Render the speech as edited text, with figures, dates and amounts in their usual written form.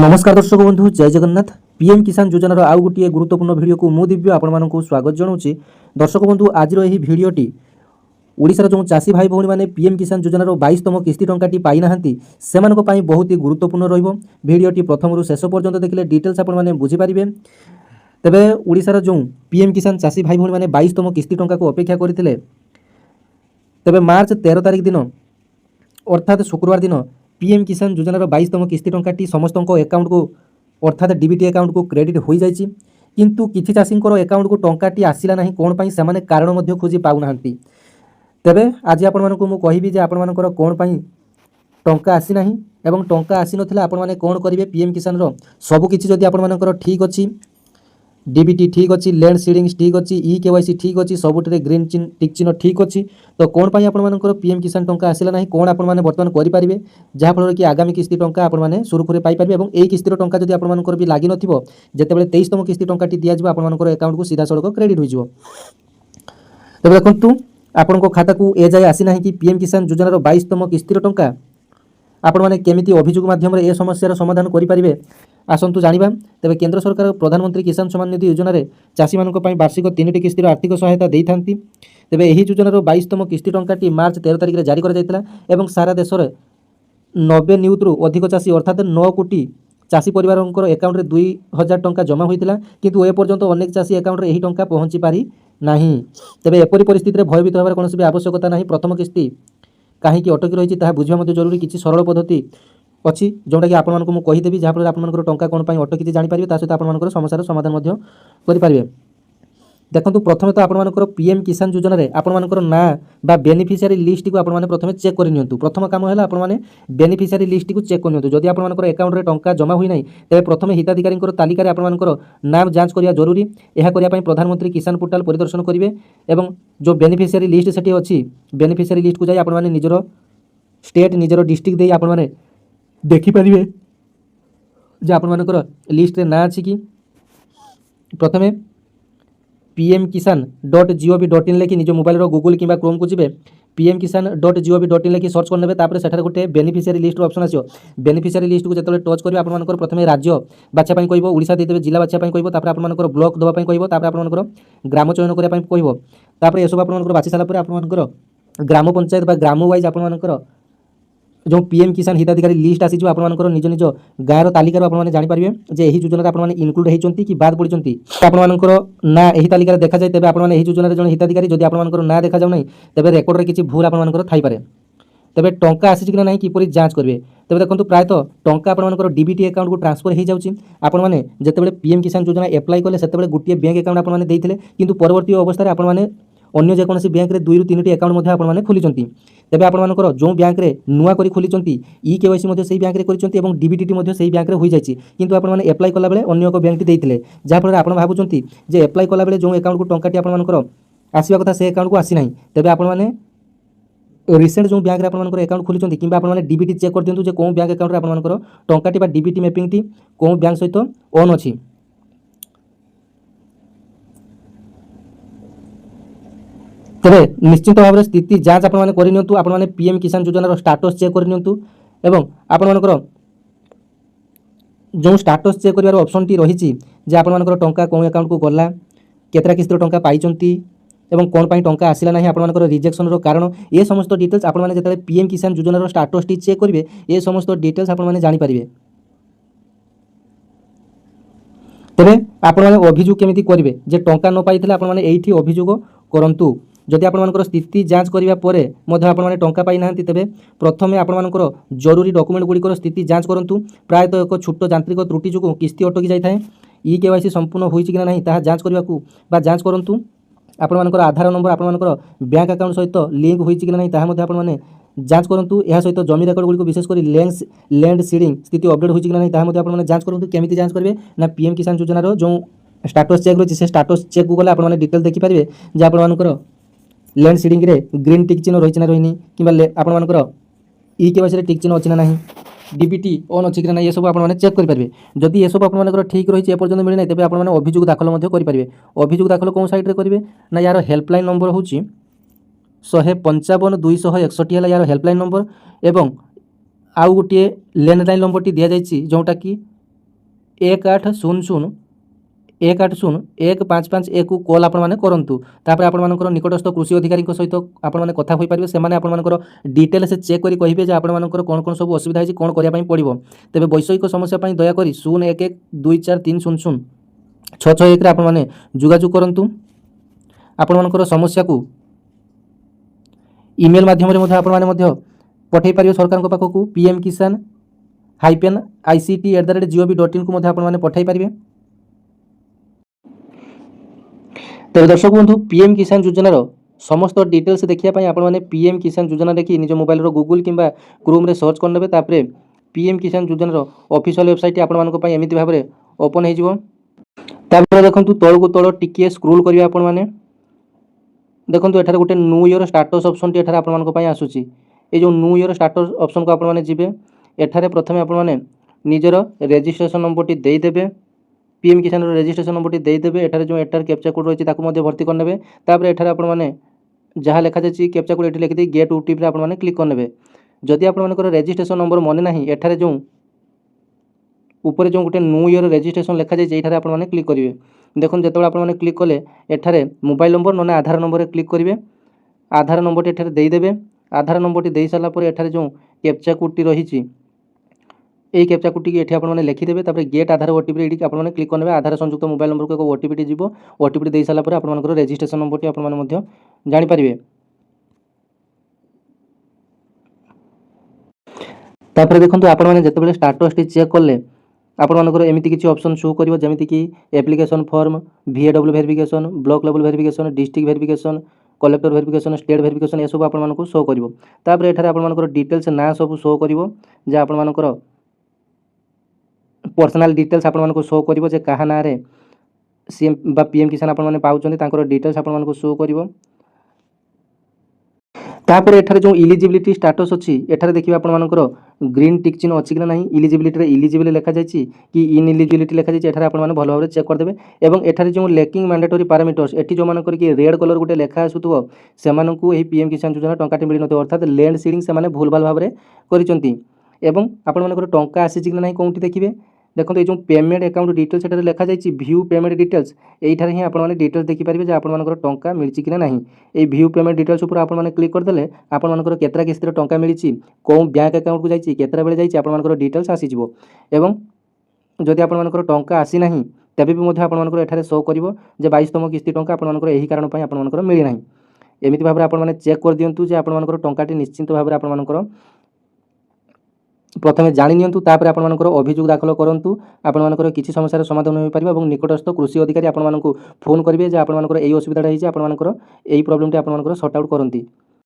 नमस्कार दर्शक बंधु जय जगन्नाथ। पीएम किसान योजनार आउ गोटे गुरुत्वपूर्ण भिडियो को मु दिव्य आपण स्वागत जनाऊँगी। दर्शक बंधु आज यह भिडियोटी ओडिशार जो चाषी भाई भौणी मैंने पीएम किसान योजनार 22तम किस्ती टंकाटी पाई नाहांती सेमानक पई बहुत ही गुरुत्वपूर्ण रहिबो। भिडियोटी प्रथम शेष पर्यंत देखिले डिटेल्स आपण माने बुझी पारिबे। तेबे ओडिशार जो पीएम किसान चाषी भाई भौणी मैंने 22तम किस्ती टंका को अपेक्षा करथिले तेबे मार्च 13 तारिख दिन अर्थात शुक्रवार दिन पीएम किसान योजनार 22तम किस्ती टंकाटी समस्त अकाउंट को अर्थात डीबीटी अकाउंट को क्रेडिट हो जाइए, किंतु किछि चाषींकर अकाउंट को टंकाटी आसिला नहीं कौन पाई सेमाने कारण मध्य खोजी पाउ नाहांती। तेबे आज आपण मानकु मु कहिबी जे आपण मानकर कौन पाई टंका आसी नाही एवं टंका आसी नथिला आपण माने कौन करिवे। पीएम किसान रो सब किछि जदि आपण मानकर ठीक अछि, डीबीटी ठीक अच्छी, लैंड सीडिंग ठीक अच्छी, ई केवाईसी ठीक अच्छी, सबुठे ग्रीन टिक चिन्ह ठीक अच्छी, तो कौन पाई आपण मानकर पीएम किसान टंका आसिला नहीं कौन आपण माने वर्तमान करि पारिबे जहाँफल कि आगामी किस्ती टंका आपण माने सुरखुरे पाई पारिबे। एवं एई किस्तीर टंका जदि आपण मानकर भी लागि नथिबो जेतेबेले 23तम किस्ती टंकाटी दिया जिवो आपण मानकर अकाउंट को सीधा सड़क क्रेडिट होई जिवो। तबे देखंतु आपनको खाता को ए जाय आसी नाही कि पीएम किसान योजनार 22तम किस्तीर टंका आपण माने केमिति अभियोग माध्यम ए समस्यार समाधान करि पारिबे आसंतु जानिबा। तेबे केंद्र सरकार प्रधानमंत्री किसान सम्मान निधि योजना रे चाषी मानक पई वार्षिक 3टी किस्तीर आर्थिक सहायता देइथांती। तेबे एही योजनार 22तम किस्ती टंकाटी मार्च 13 तारिख रे जारी करा जायतिला एवं सारा देश रे 90 नियुतरु अधिक चाषी अर्थात 9 कोटी चाषी परिवारंकर अकाउंट रे 2000 टंका जमा होइतिला, किंतु ए पर्यंत अनेक चाषी अकाउंट रे एही टंका पहुंची पारि नाही। तेबे एपरि परिस्थिति रे भयभीत होबार कोनोसी भी आवश्यकता नाही। प्रथम किस्ती काहीकि अटकी रही ताहा बुझिबा मध्ये जरूरी। किछि सरल पद्धति अच्छी जोटा कि आपको मुझे कहीदेवी जहाँफल आप टंका कौन अटकी जापर ता सहित आप समस्यार समाधान करें। देखो प्रथम तो आपर पीएम किसान योजना रे आपर ना बा बेनिफिशियरी लिस्ट को आपने प्रथम चेक कर नियंतु। प्रथम काम है आपने बेनिफिशियरी लिस्ट को चेक कर नियंतु। जदि आपर अकाउंट रे टंका जमा हुई ना तेज प्रथम हिताधिकारी तालिकार आपर नाम जांच करने जरूरी। यह करने प्रधानमंत्री किसान पोर्टाल परिदर्शन करेंगे और जो बेनिफिशियरी लिस्ट से अच्छी बेनिफिशियरी लिस्ट को जाए आपने निजर स्टेट निजर डिस्ट्रिक्ट दे आपने देखिपारे जे आपर लिस्ट रे ना अच्छी कि प्रथमे pmkisan.gov.in लेखि निज मोबाइल गूगल कि क्रोम को जी pmkisan.gov.in लेखि सर्च करने तापर सेठार गोटे बेनिफिशियरी लिस्ट ऑप्शन आसो। बेनिफिशियरी लिस्ट को जो टच करेंगे आपर प्रथम राज्य बाछापी कह ओडिशा देदेवे, जिला बाछापी कह आपर ब्लॉक देवाई कह आपर ग्राम चयन करने कह एसब आप बाछी सारापर आपर ग्राम पंचायत ग्राम वाइज आपर जो पीएम किसान हिताधिकारी लिस्ट आसी जो आपर निज निज गाँव तालिकार आपने जानीपारे जे यही योजना आपने इनक्लूड होती कि बाद पड़ती आपर ना यही तालिकार देखा जाए। तेज आपने योजना जो हिताधिकारी जब आपर ना देखा जाऊना तेज रेकर्ड में किसी भूल आपर थाईपे। तेज टंका आसी कि ना किपरि जांच करेंगे। तेज देखो प्रायतः टंका आपर डीबीटी अकाउंट को ट्रांसफर हो जाऊँगी। आपने जितेबाला पीएम किसान योजना एप्लाई कले से गोटे बैंक अकाउंट आपने देते किंतु परवर्ती अवस्था आपने अन्य जेकोसी बैंक रे 2 ରୁ 3ଟି अकाउंट आपने खोली। तेज आपर जो बैंक रे नुआ करी खोली ई केवाईसी से बैंक रे करिसेंती एवं डीबीटी से बैंक रे हो जाइए, किंतु आपने एप्लाई कला बेले अन्य एक बैंक टी देते जहाँफल आप भावुंट जे एप्लाई कला बेले जो अकाउंट को टंकाटी आपर आसवा कथा से अकाउंट को आसी ना। तेज आपने रिसेंट जो बैंक आपर अकाउंट खोली कि आपने डीबीटी चेक कर दिंतु कौन बैंक अकाउंट आपर टंकाटी डीबीटी मैपिंग टी कौन बैंक सहित ऑन अच्छी। तेरे निश्चित भाव में स्थिति जांच आपने पीएम किसान योजनार स्टाटस चेक करनी एवं आपर जो स्टाटस चेक कर ऑप्शन टी रही जे आपर टंका कौन अकाउंट को गला केतरा किस्ती टंका पाई एवं कौन पाई टंका आसिला नहीं आपर रिजेक्शन रो कारण ये समस्त डिटेल्स आपने जो पीएम किसान योजनार स्टाटस टी चेक करेंगे ये समस्त डिटेल्स आपने जानीपारे। तेरे आपने अभियोग केमिति करेंगे जे टंका न पाई आपने एठी अभियोग करंतु। जदि आपर स्थिति जांच करने टंका पाई ना तेज प्रथम आपर जरूरी डॉक्यूमेंट गुड़िकर स्थिति जांच करूँ। प्रायतः एक छोट यांत्रिक त्रुटि जो किस्ती अटकी जाए ई केवाईसी संपूर्ण होइछि कि ना ताहा जांच करने जांच करूँ। आपर आधार नंबर आपर बैंक अकाउंट सहित लिंक होइछि कि ना ताहा आपने जांच करूँ। यह सहित जमी रेकर्ड गुड़ी विशेषकर लैंड सीडिंग स्थिति अपडेट होइछि कि ना ताहा आपने जांच करूँ। केमिति जांच करेंगे ना पीएम किसान योजनार जो स्टाटस चेक रही है स्टाटस चेक को गले आपने डिटेल देखिपारे जे आपर लैंड सीडिंग रे ग्रीन टिक चिन्ह रही ना रही कि आपर ई केवाईसी टिक चिन्ह अच्छी ना ना डीबीटी ऑन अच्छी कि ना ये सब आपने चेक करेंगे। जदि ये सब आप ठीक रही है एपर्तन मिलना तेज आपने अभियोग दाखल करेंगे। अभियोग दाखल कौन साइट रे करेंगे ना यार हेल्पलाइन नंबर हूँ 155 261 है यार हेल्पलाइन नंबर एवं आउ गोटे लैंडलाइन नंबर टी दि जाइए जोटा कि 1800 को कॉल आपण माने करंतु तापर आपण मानकर निकटस्थ कृषि अधिकारी सहित आपण माने कथा होई परिबे सेमाने आपण मानकर डिटेल्स चेक करी कहिबे जे आपण मानकर कोन कोन सब असुविधा है कोन करिया पई पड़िबो तेबे वैषयिक समस्या पई दया करी 01124300 रे आपण माने जोगाजोग करंतु आपण मानकर समस्या को ईमेल माध्यम रे मध्ये आपण माने मध्ये पठै परिबे सरकार को पाखो को pmkisan-ict@gov.in को मध्ये आपण माने पठै परिबे। तेरे दर्शक बंधु पीएम किसान योजनार समस्त डिटेल्स देखिए आपण मैंने पीएम किसान योजना देखिए निज मोबाइल गूगल किंबा क्रोम रे सर्च करने तापर पीएम किसान योजनार ऑफिशियल वेबसाइट आपण मानक एमती भाव में ओपन हो देखो तल को तल टिके स्क्रोल करिवे आपण माने देखो एठार गोटे न्यू ईयर स्टाटस ऑप्शन टी एठार आपण मानक आसूची ए जो न्यू ईयर स्टाटस ऑप्शन को आपण माने जिबे एठारे प्रथमे आपण माने निजर रजिस्ट्रेशन नंबर टी देई देबे पीएम किसान रजिस्ट्रेशन नंबर टी देई देबे एठारे जो एटार कैप्चा कोड रही ताकू मध्ये भर्ती करनेबे तापर एठारे आपण माने जहाँ लिखा जाछि कैप्चा कोड एठी लिखि दे गेट ओटीपी रे आपण माने क्लिक करनेबे जदि आपण मानकर रजिस्ट्रेशन नंबर मने नाही एठारे जो ऊपर जो गोटे न्यू ईयर रजिस्ट्रेशन लिखा जाए ये आप क्लिक करेंगे देखो जो आपने क्लिक कले एठारे मोबाइल नंबर ना आधार नंबर रे क्लिक करेंगे आधार नंबर टी एठारे देदेवे आधार नंबर टी दे सारा एठारे जो कैप्चा कोड टी रही यही कैप्चा कोड टी एठी आपने लिखिदेवे तापर गेट आधार ओटीपी ये आपने क्लिक करने आधार संयुक्त मोबाइल नंबर को एक ओटीपी टी जीवो ओटीपी दे सारा आप रजिस्ट्रेशन नंबर टी आपने जानीपारे तापर देखो आप जिते स्टाटस टी चेक कले आपण मानकर एमती किसी ऑप्शन शो करिवो जेमिति कि application form VAW verification block level verification district verification collector verification state verification ये सब आपण मानक शो करिवो तापर एठारे आपण मानकर डिटेल्स ना सब शो करिवो जे आपण मानकर पर्सनल डिटेल्स आपण मानक शो करिवो जे कहा ना रे सीएम बा पीएम किसान आपण माने पाउचंदी तांकर डिटेल्स आपण मानक शो करिवो तापर एठारे जो इलिजिबिलिटी स्टाटस अच्छी एठारे देखिए आपण मानकर ग्रीन टिक चिन्ह अच्छी कि ना इलिजिबिलिटी रे इलिजिबल लिखा जायछि कि इनइलिजिबिलिटी लिखा जायछि एठारे आपण माने भलो भाबरे चेक कर देबे एवं एठारे जो लैकिंग मैंडेटरी पैरामीटर्स एठी जो मानकर कि रेड कलर गोटे लेखा आसुथबो से मानकू एही पीएम किसान योजना टंकाटी मिलि नथो अर्थात लैंड सीडिंग से माने भूल भाल भाबरे करिसंती एवं आपण मानकर टंका आसीछि कि नाही कोउठी देखिबे देखो ये जो पेमेंट अकाउंट डिटेल्स एठारे लिखा जायछि व्यू पेमेंट डिटेल्स एठारे ही आपण माने डिटेल्स देखि पारिबे जे आपण मानकर टंका मिलछि कि नाही ए व्यू पेमेंट डिटेल्स ऊपर आपण माने क्लिक कर देले आपण मानकर केतरा किस्तिर टंका मिलछि को बैंक अकाउंट को जायछि केतरा बेले जायछि आपण मानकर डिटेल्स आसी जिवो एवं जदि आपण मानकर टंका आसी नाही तबे भी मध्ये आपण मानकर एठारे शो करिवो जे 22तम किस्ती टंका आपण मानकर एही कारण पई आपण मानकर मिलि नाही एमिति भाबरे आपण माने चेक कर दियंतु जे आपण मानकर टंकाटी निश्चित भाबरे आपण मानकर प्रथमे जानी नियंतु तापर आपण मानकर अभियोग दाखल करंतु आपण मानकर किछि समस्या समाधान होई परिबा एवं निकटस्थ कृषि अधिकारी आपण मानकू फोन करिवे जे आपण मानकर एई असुविधा रही जे आपण मानकर एई प्रॉब्लम टी आपण मानकर सॉर्ट आउट करंती।